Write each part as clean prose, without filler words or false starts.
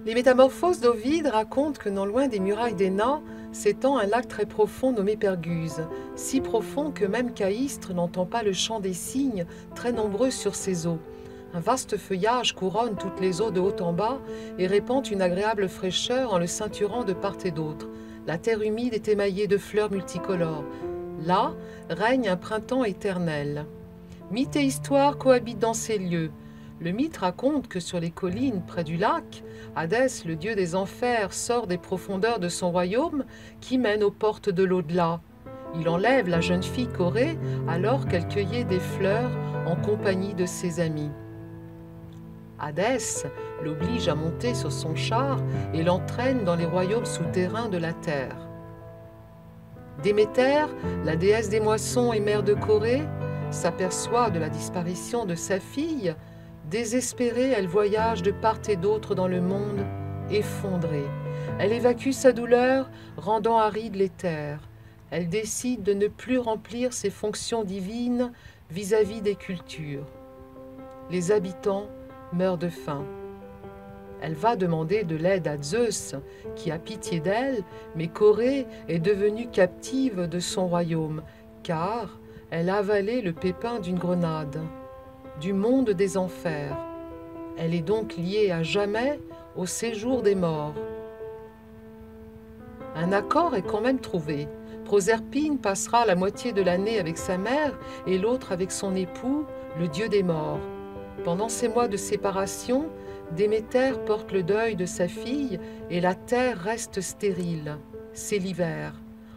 Les Métamorphoses d'Ovide racontent que non loin des murailles d'Éna s'étend un lac très profond nommé Perguse, si profond que même Caïstre n'entend pas le chant des cygnes très nombreux sur ses eaux. Un vaste feuillage couronne toutes les eaux de haut en bas et répand une agréable fraîcheur en le ceinturant de part et d'autre. La terre humide est émaillée de fleurs multicolores. Là règne un printemps éternel. Mythe et histoire cohabitent dans ces lieux. Le mythe raconte que sur les collines près du lac, Hadès, le dieu des enfers, sort des profondeurs de son royaume qui mène aux portes de l'au-delà. Il enlève la jeune fille Corée alors qu'elle cueillait des fleurs en compagnie de ses amis. Hadès l'oblige à monter sur son char et l'entraîne dans les royaumes souterrains de la terre. Déméter, la déesse des moissons et mère de Corée, s'aperçoit de la disparition de sa fille. Désespérée, elle voyage de part et d'autre dans le monde, effondrée. Elle évacue sa douleur, rendant arides les terres. Elle décide de ne plus remplir ses fonctions divines vis-à-vis des cultures. Les habitants meurent de faim. Elle va demander de l'aide à Zeus, qui a pitié d'elle, mais Corée est devenue captive de son royaume, car elle a avalé le pépin d'une grenade. Du monde des enfers. Elle est donc liée à jamais au séjour des morts. Un accord est quand même trouvé. Proserpine passera la moitié de l'année avec sa mère et l'autre avec son époux, le dieu des morts. Pendant ces mois de séparation, Déméter porte le deuil de sa fille et la terre reste stérile. C'est l'hiver.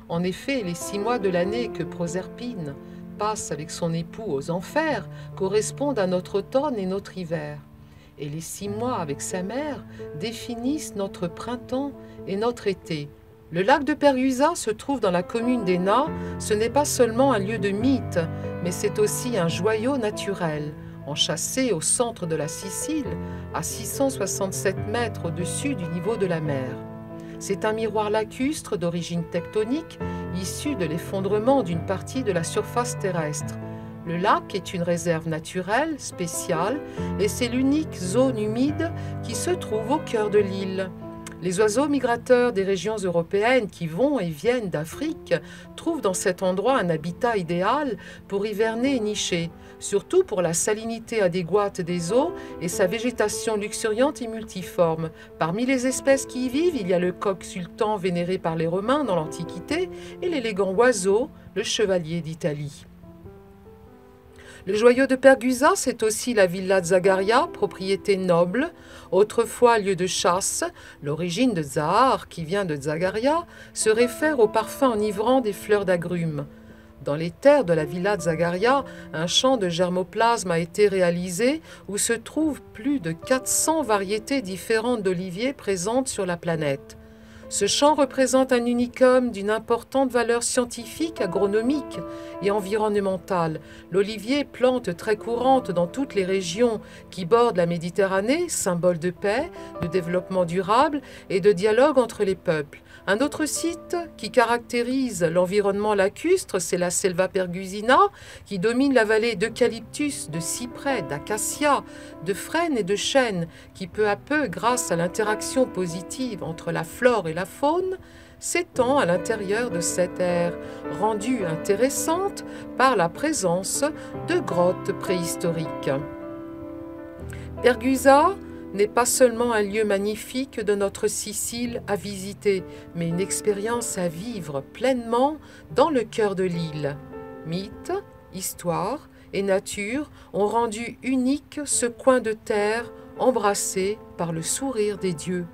En effet, les 6 mois de l'année que Proserpine passe avec son époux aux enfers correspondent à notre automne et notre hiver. Et les 6 mois avec sa mère définissent notre printemps et notre été. Le lac de Pergusa se trouve dans la commune d'Éna. Ce n'est pas seulement un lieu de mythe, mais c'est aussi un joyau naturel. Enchâssé au centre de la Sicile, à 667 mètres au-dessus du niveau de la mer. C'est un miroir lacustre d'origine tectonique, issu de l'effondrement d'une partie de la surface terrestre. Le lac est une réserve naturelle, spéciale, et c'est l'unique zone humide qui se trouve au cœur de l'île. Les oiseaux migrateurs des régions européennes qui vont et viennent d'Afrique trouvent dans cet endroit un habitat idéal pour hiverner et nicher, surtout pour la salinité adéquate des eaux et sa végétation luxuriante et multiforme. Parmi les espèces qui y vivent, il y a le coq sultan vénéré par les Romains dans l'Antiquité et l'élégant oiseau, le chevalier d'Italie. Le joyau de Pergusa, c'est aussi la villa de Zagaria, propriété noble, autrefois lieu de chasse. L'origine de Zahar, qui vient de Zagaria, se réfère au parfum enivrant des fleurs d'agrumes. Dans les terres de la villa de Zagaria, un champ de germoplasme a été réalisé où se trouvent plus de 400 variétés différentes d'oliviers présentes sur la planète. Ce champ représente un unicum d'une importante valeur scientifique, agronomique et environnementale. L'olivier, plante très courante dans toutes les régions qui bordent la Méditerranée, symbole de paix, de développement durable et de dialogue entre les peuples. Un autre site qui caractérise l'environnement lacustre, c'est la Selva pergusina, qui domine la vallée d'eucalyptus, de cyprès, d'acacia, de frênes et de chênes, qui peu à peu, grâce à l'interaction positive entre la flore et la faune, s'étend à l'intérieur de cette aire, rendue intéressante par la présence de grottes préhistoriques. Pergusa n'est pas seulement un lieu magnifique de notre Sicile à visiter, mais une expérience à vivre pleinement dans le cœur de l'île. Mythe, histoire et nature ont rendu unique ce coin de terre embrassé par le sourire des dieux.